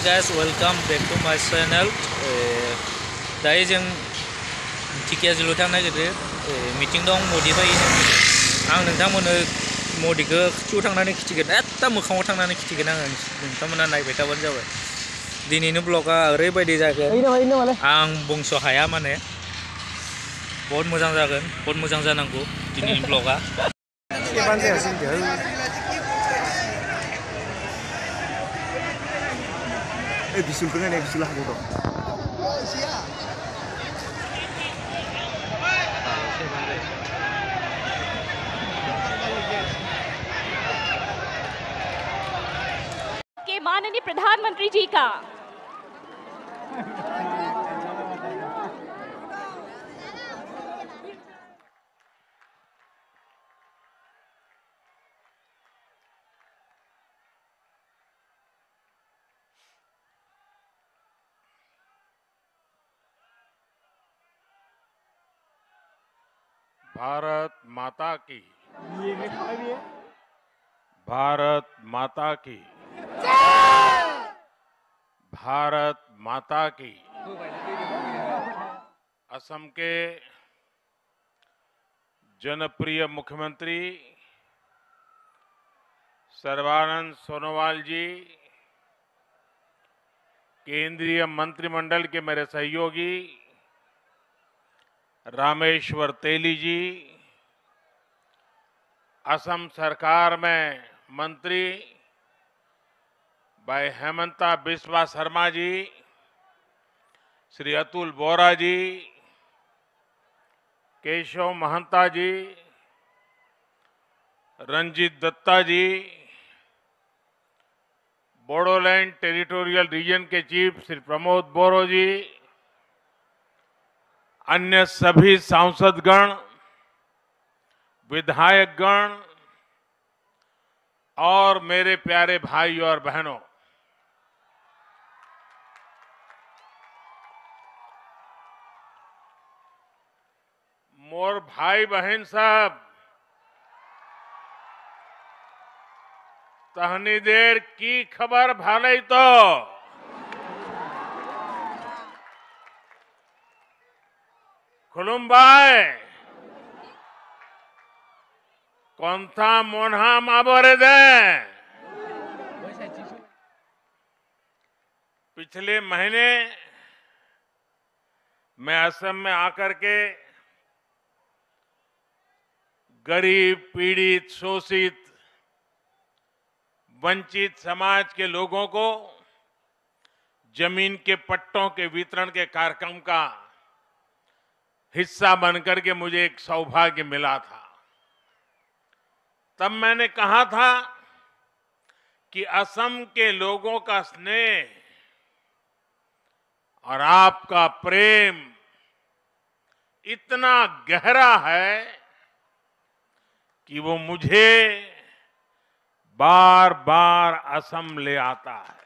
guys, welcome back to my channel. दायो जों ढेकियाजुलियाव थांनो नागिरदों। मिटिं दं मदि फैयो। आं नोंथांमोननो मदिखौ खाथियाव थांनानै खिथिगोन, एकदम मोखाङाव थांनानै खिथिगोन आङो। नोंथांमोना नायबाय थाबानो जाबाय। दिनैनि ब्लगा ओरैबायदि जागोन आं बुंस' हाया माने। बहुत मोजां जागोन, बहुत मोजां जानांगौ दिनैनि ब्लगा। बिसुलखौ नायनाय बिसुला हागौ दं। के माननीय प्रधानमंत्री जी का भारत माता की, भारत माता की, भारत माता की। असम के जनप्रिय मुख्यमंत्री सर्बानंद सोनोवाल जी, केंद्रीय मंत्रिमंडल के मेरे सहयोगी रामेश्वर तेली जी, असम सरकार में मंत्री भाई हेमंता बिस्वा शर्मा जी, श्री अतुल बोरा जी, केशव महंता जी, रंजीत दत्ता जी, बोडोलैंड टेरिटोरियल रीजन के चीफ श्री प्रमोद बोरो जी, अन्य सभी सांसदगण, विधायकगण और मेरे प्यारे भाई और बहनों, मोर भाई बहन सब तहनी देर की खबर भाले तो खुलुमबाई कौनथा मोन्हा माबोरे दे। पिछले महीने मैं असम में आकर के गरीब, पीड़ित, शोषित, वंचित समाज के लोगों को जमीन के पट्टों के वितरण के कार्यक्रम का हिस्सा बनकर के मुझे एक सौभाग्य मिला था। तब मैंने कहा था कि असम के लोगों का स्नेह और आपका प्रेम इतना गहरा है कि वो मुझे बार बार असम ले आता है।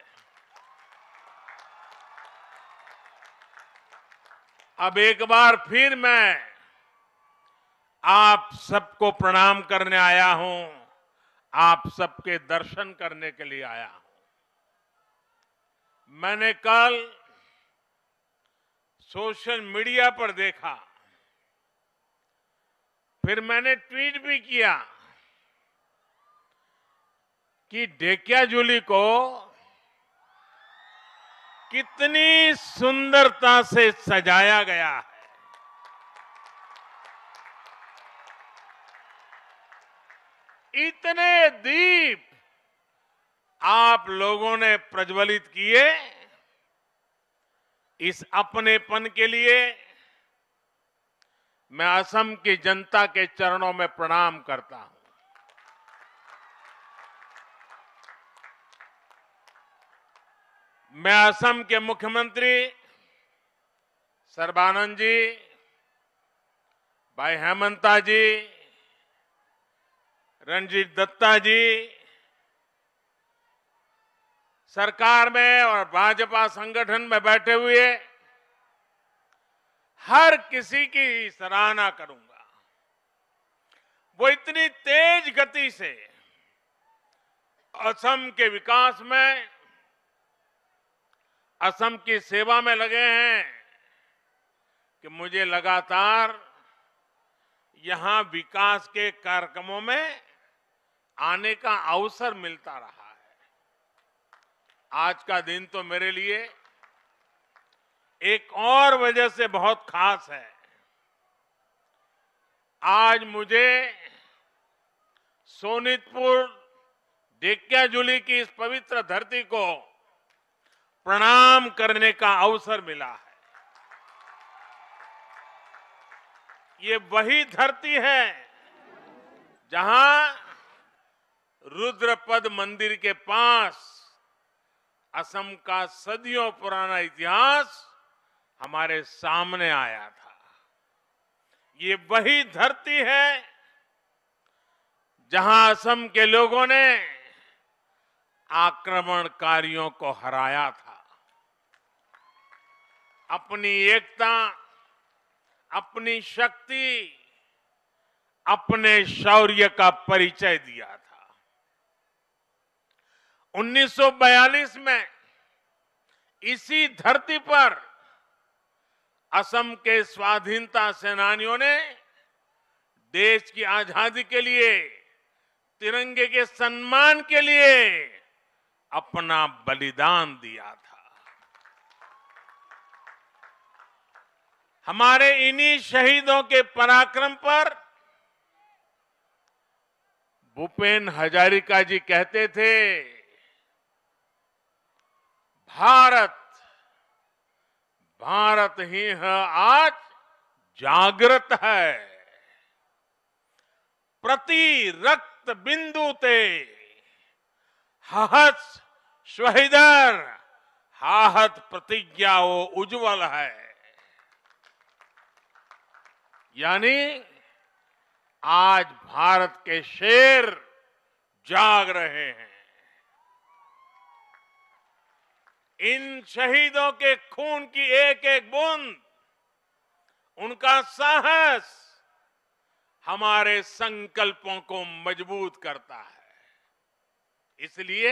अब एक बार फिर मैं आप सबको प्रणाम करने आया हूं, आप सबके दर्शन करने के लिए आया हूं। मैंने कल सोशल मीडिया पर देखा, फिर मैंने ट्वीट भी किया कि ढेकियाजुली को कितनी सुंदरता से सजाया गया है। इतने दीप आप लोगों ने प्रज्वलित किए। इस अपनेपन के लिए मैं असम की जनता के चरणों में प्रणाम करता हूं। मैं असम के मुख्यमंत्री सर्बानंद जी, भाई हेमंता जी, रंजीत दत्ता जी, सरकार में और भाजपा संगठन में बैठे हुए हर किसी की सराहना करूंगा। वो इतनी तेज गति से असम के विकास में असम की सेवा में लगे हैं कि मुझे लगातार यहां विकास के कार्यक्रमों में आने का अवसर मिलता रहा है। आज का दिन तो मेरे लिए एक और वजह से बहुत खास है। आज मुझे सोनितपुर ढेकियाजुली की इस पवित्र धरती को प्रणाम करने का अवसर मिला है। ये वही धरती है जहां रुद्रपद मंदिर के पास असम का सदियों पुराना इतिहास हमारे सामने आया था। ये वही धरती है जहां असम के लोगों ने आक्रमणकारियों को हराया था, अपनी एकता, अपनी शक्ति, अपने शौर्य का परिचय दिया था। 1942 में इसी धरती पर असम के स्वाधीनता सेनानियों ने देश की आजादी के लिए, तिरंगे के सम्मान के लिए अपना बलिदान दिया था। हमारे इन्हीं शहीदों के पराक्रम पर भूपेन हजारिका जी कहते थे, भारत भारत ही है आज जागृत है, प्रति रक्त बिंदु ते हहत शहीदर हाहत प्रतिज्ञाओ उज्जवल है। यानी आज भारत के शेर जाग रहे हैं। इन शहीदों के खून की एक एक बूंद, उनका साहस हमारे संकल्पों को मजबूत करता है। इसलिए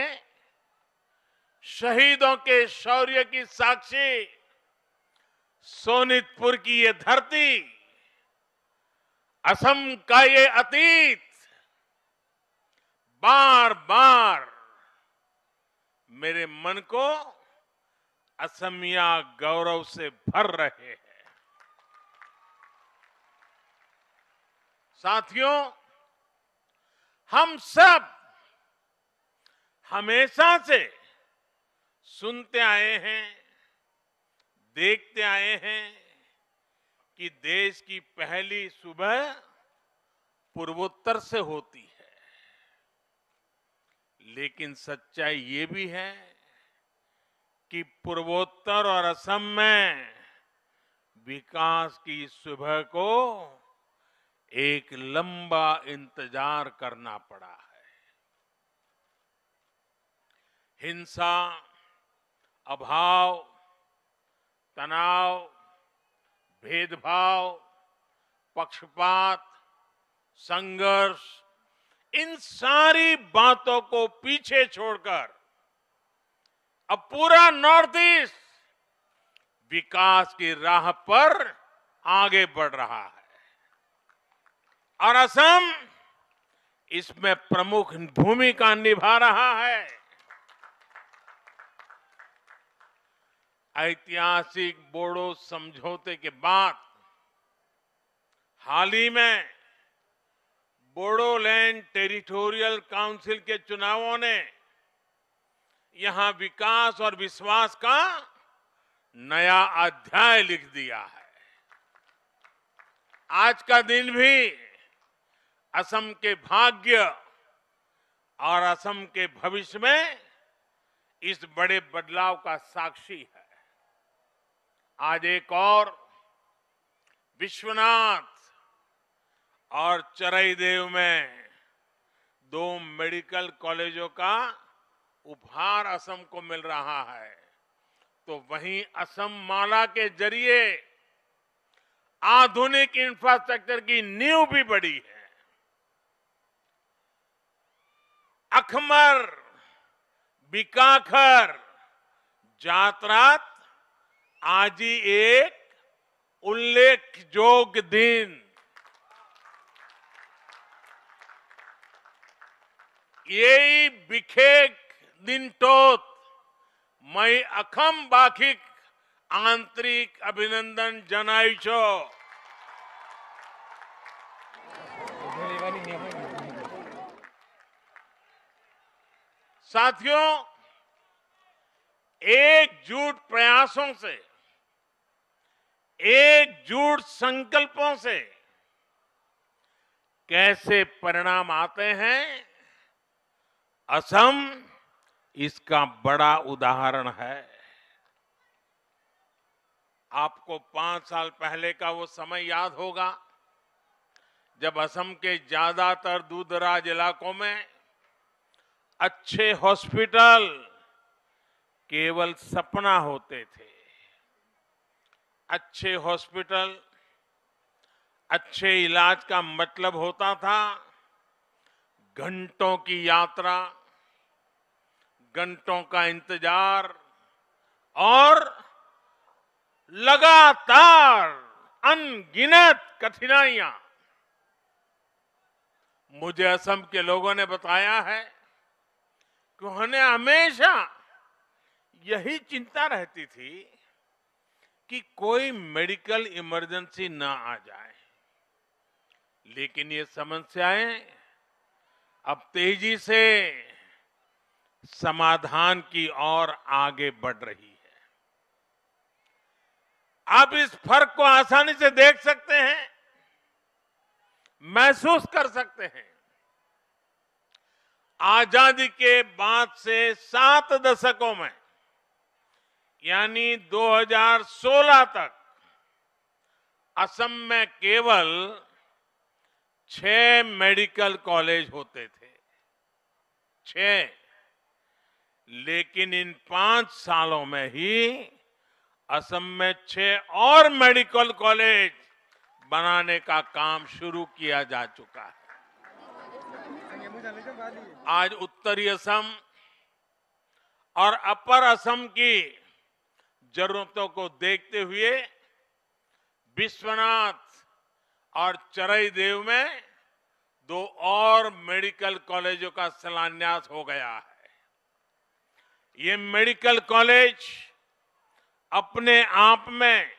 शहीदों के शौर्य की साक्षी सोनितपुर की ये धरती, असम का ये अतीत बार बार मेरे मन को असमिया गौरव से भर रहे हैं। साथियों, हम सब हमेशा से सुनते आए हैं, देखते आए हैं कि देश की पहली सुबह पूर्वोत्तर से होती है। लेकिन सच्चाई ये भी है कि पूर्वोत्तर और असम में विकास की सुबह को एक लंबा इंतजार करना पड़ा है। हिंसा, अभाव, तनाव, भेदभाव, पक्षपात, संघर्ष, इन सारी बातों को पीछे छोड़कर अब पूरा नॉर्थ ईस्ट विकास की राह पर आगे बढ़ रहा है और असम इसमें प्रमुख भूमिका निभा रहा है। ऐतिहासिक बोडो समझौते के बाद हाल ही में बोडोलैंड टेरिटोरियल काउंसिल के चुनावों ने यहां विकास और विश्वास का नया अध्याय लिख दिया है। आज का दिन भी असम के भाग्य और असम के भविष्य में इस बड़े बदलाव का साक्षी है। आज एक और विश्वनाथ और चरईदेव में 2 मेडिकल कॉलेजों का उपहार असम को मिल रहा है, तो वहीं असम माला के जरिए आधुनिक इंफ्रास्ट्रक्चर की नींव भी बढ़ी है। अखमर, बीकाखर, जातरात आजी एक उल्लेखযোग्य दिन येई विखेक दिनटोत मैं अखम बाखिक आंतरिक अभिनंदन जनाइछो। साथियों, एकजुट प्रयासों से, एकजुट संकल्पों से कैसे परिणाम आते हैं, असम इसका बड़ा उदाहरण है। आपको 5 साल पहले का वो समय याद होगा जब असम के ज्यादातर दूरदराज इलाकों में अच्छे हॉस्पिटल केवल सपना होते थे। अच्छे हॉस्पिटल, अच्छे इलाज का मतलब होता था घंटों की यात्रा, घंटों का इंतजार और लगातार अनगिनत कठिनाइयां। मुझे असम के लोगों ने बताया है कि उन्हें हमेशा यही चिंता रहती थी कि कोई मेडिकल इमरजेंसी ना आ जाए, लेकिन ये समस्याएं अब तेजी से समाधान की ओर आगे बढ़ रही है। आप इस फर्क को आसानी से देख सकते हैं, महसूस कर सकते हैं। आजादी के बाद से 7 दशकों में यानी 2016 तक असम में केवल 6 मेडिकल कॉलेज होते थे, 6। लेकिन इन 5 सालों में ही असम में 6 और मेडिकल कॉलेज बनाने का काम शुरू किया जा चुका है। आज उत्तरी असम और अपर असम की जरूरतों को देखते हुए बिश्वनाथ और चरईदेव में 2 और मेडिकल कॉलेजों का शिलान्यास हो गया है। ये मेडिकल कॉलेज अपने आप में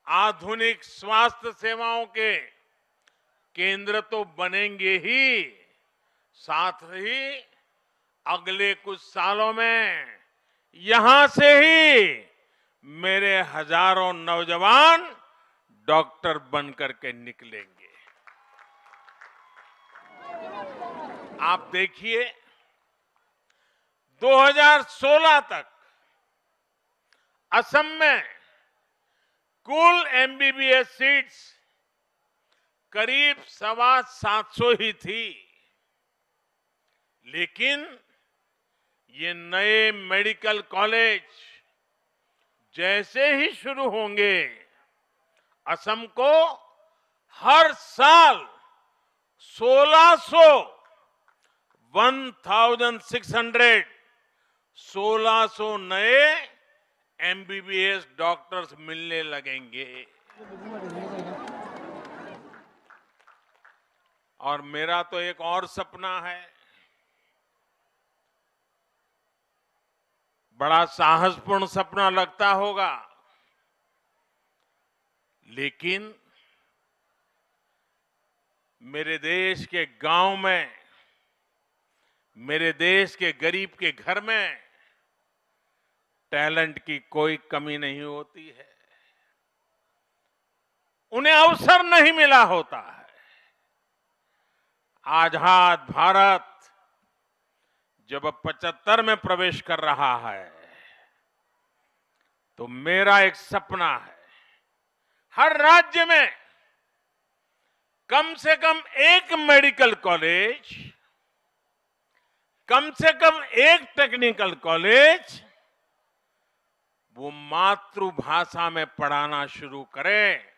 आधुनिक स्वास्थ्य सेवाओं के केंद्र तो बनेंगे ही, साथ ही अगले कुछ सालों में यहां से ही मेरे हजारों नौजवान डॉक्टर बनकर के निकलेंगे। आप देखिए, 2016 तक असम में कुल एमबीबीएस सीट्स करीब 750 ही थी, लेकिन ये नए मेडिकल कॉलेज जैसे ही शुरू होंगे, असम को हर साल 1600 नए एमबीबीएस डॉक्टर्स मिलने लगेंगे। और मेरा तो एक और सपना है, बड़ा साहसपूर्ण सपना लगता होगा, लेकिन मेरे देश के गांव में, मेरे देश के गरीब के घर में टैलेंट की कोई कमी नहीं होती है, उन्हें अवसर नहीं मिला होता है। आजाद भारत जब 75 में प्रवेश कर रहा है, तो मेरा एक सपना है, हर राज्य में कम से कम एक मेडिकल कॉलेज, कम से कम एक टेक्निकल कॉलेज वो मातृभाषा में पढ़ाना शुरू करें।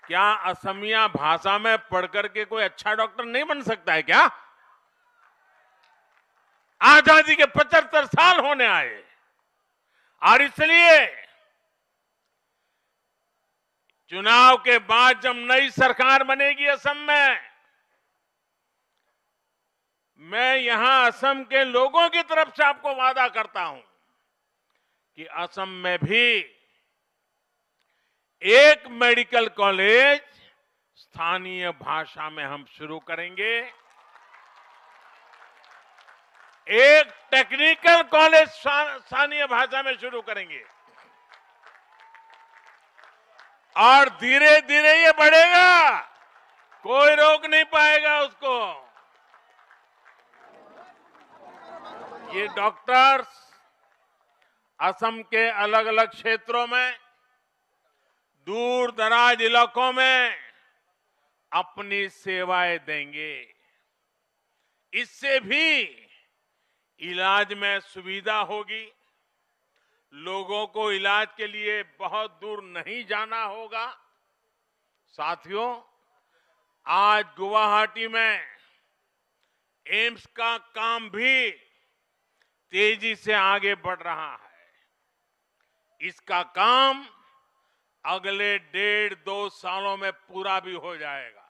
क्या असमिया भाषा में पढ़कर के कोई अच्छा डॉक्टर नहीं बन सकता है क्या? आजादी के 75 साल होने आए और इसलिए चुनाव के बाद जब नई सरकार बनेगी असम में, मैं यहां असम के लोगों की तरफ से आपको वादा करता हूं कि असम में भी एक मेडिकल कॉलेज स्थानीय भाषा में हम शुरू करेंगे, एक टेक्निकल कॉलेज स्थानीय भाषा में शुरू करेंगे और धीरे धीरे ये बढ़ेगा, कोई रोक नहीं पाएगा उसको। ये डॉक्टर्स असम के अलग अलग क्षेत्रों में, दूर दराज इलाकों में अपनी सेवाएं देंगे। इससे भी इलाज में सुविधा होगी, लोगों को इलाज के लिए बहुत दूर नहीं जाना होगा। साथियों, आज गुवाहाटी में एम्स का काम भी तेजी से आगे बढ़ रहा है। इसका काम अगले 1.5-2 सालों में पूरा भी हो जाएगा।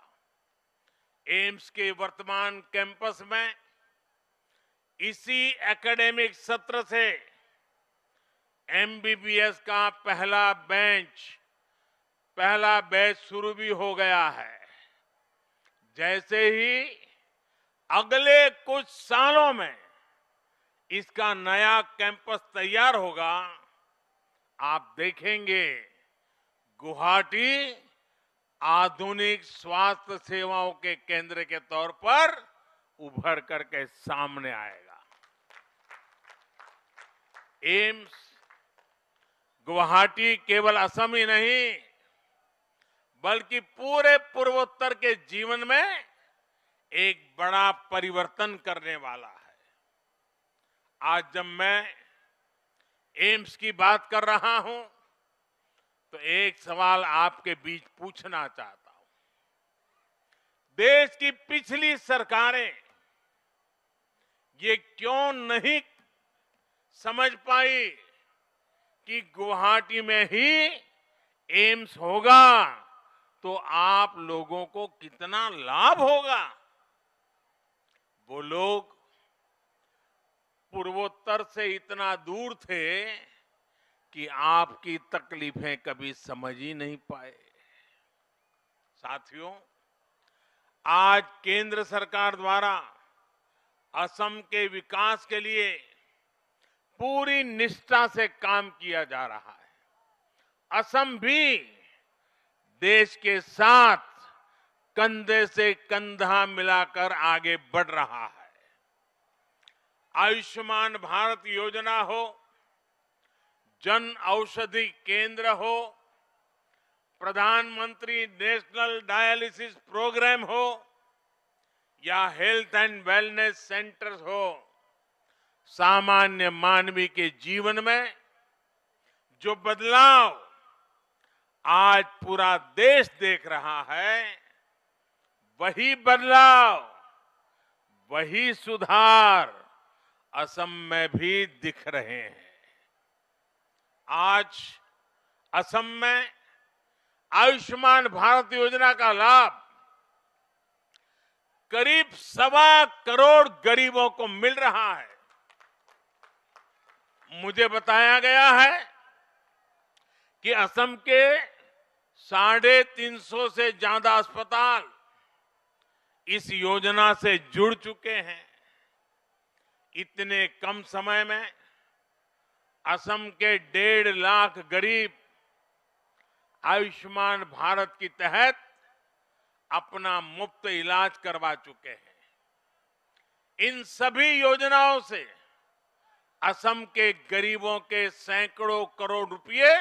एम्स के वर्तमान कैंपस में इसी एकेडमिक सत्र से एमबीबीएस का पहला बैच शुरू भी हो गया है। जैसे ही अगले कुछ सालों में इसका नया कैंपस तैयार होगा, आप देखेंगे गुवाहाटी आधुनिक स्वास्थ्य सेवाओं के केंद्र के तौर पर उभर करके सामने आएगा। एम्स गुवाहाटी केवल असम ही नहीं, बल्कि पूरे पूर्वोत्तर के जीवन में एक बड़ा परिवर्तन करने वाला है। आज जब मैं एम्स की बात कर रहा हूं, तो एक सवाल आपके बीच पूछना चाहता हूं। देश की पिछली सरकारें ये क्यों नहीं समझ पाई कि गुवाहाटी में ही एम्स होगा तो आप लोगों को कितना लाभ होगा? वो लोग पूर्वोत्तर से इतना दूर थे कि आपकी तकलीफें कभी समझ ही नहीं पाए। साथियों, आज केंद्र सरकार द्वारा असम के विकास के लिए पूरी निष्ठा से काम किया जा रहा है। असम भी देश के साथ कंधे से कंधा मिलाकर आगे बढ़ रहा है। आयुष्मान भारत योजना हो, जन औषधि केंद्र हो, प्रधानमंत्री नेशनल डायलिसिस प्रोग्राम हो या हेल्थ एंड वेलनेस सेंटर्स हो, सामान्य मानवी के जीवन में जो बदलाव आज पूरा देश देख रहा है, वही बदलाव, वही सुधार असम में भी दिख रहे हैं। आज असम में आयुष्मान भारत योजना का लाभ करीब 1.25 करोड़ गरीबों को मिल रहा है। मुझे बताया गया है कि असम के 350 से ज्यादा अस्पताल इस योजना से जुड़ चुके हैं। इतने कम समय में असम के 1.5 लाख गरीब आयुष्मान भारत के तहत अपना मुफ्त इलाज करवा चुके हैं। इन सभी योजनाओं से असम के गरीबों के सैकड़ों करोड़ रुपए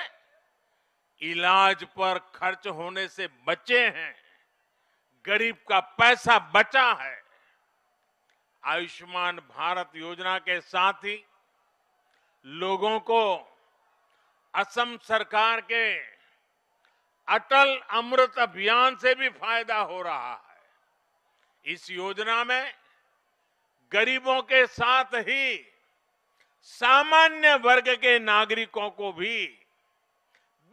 इलाज पर खर्च होने से बचे हैं। गरीब का पैसा बचा है। आयुष्मान भारत योजना के साथ ही लोगों को असम सरकार के अटल अमृत अभियान से भी फायदा हो रहा है। इस योजना में गरीबों के साथ ही सामान्य वर्ग के नागरिकों को भी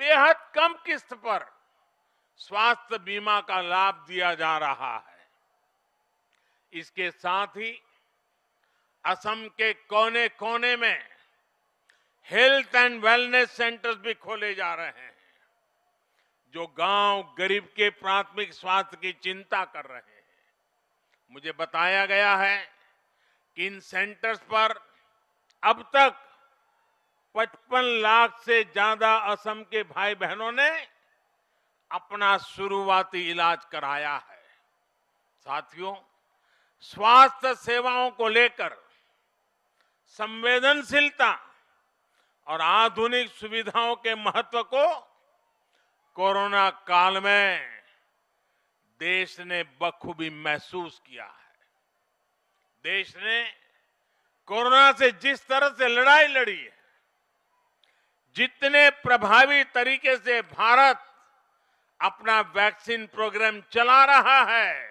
बेहद कम किस्त पर स्वास्थ्य बीमा का लाभ दिया जा रहा है। इसके साथ ही असम के कोने कोने में हेल्थ एंड वेलनेस सेंटर्स भी खोले जा रहे हैं, जो गांव गरीब के प्राथमिक स्वास्थ्य की चिंता कर रहे हैं। मुझे बताया गया है कि इन सेंटर्स पर अब तक 55 लाख से ज्यादा असम के भाई बहनों ने अपना शुरुआती इलाज कराया है। साथियों, स्वास्थ्य सेवाओं को लेकर संवेदनशीलता और आधुनिक सुविधाओं के महत्व को कोरोना काल में देश ने बखूबी महसूस किया है। देश ने कोरोना से जिस तरह से लड़ाई लड़ी है, जितने प्रभावी तरीके से भारत अपना वैक्सीन प्रोग्राम चला रहा है,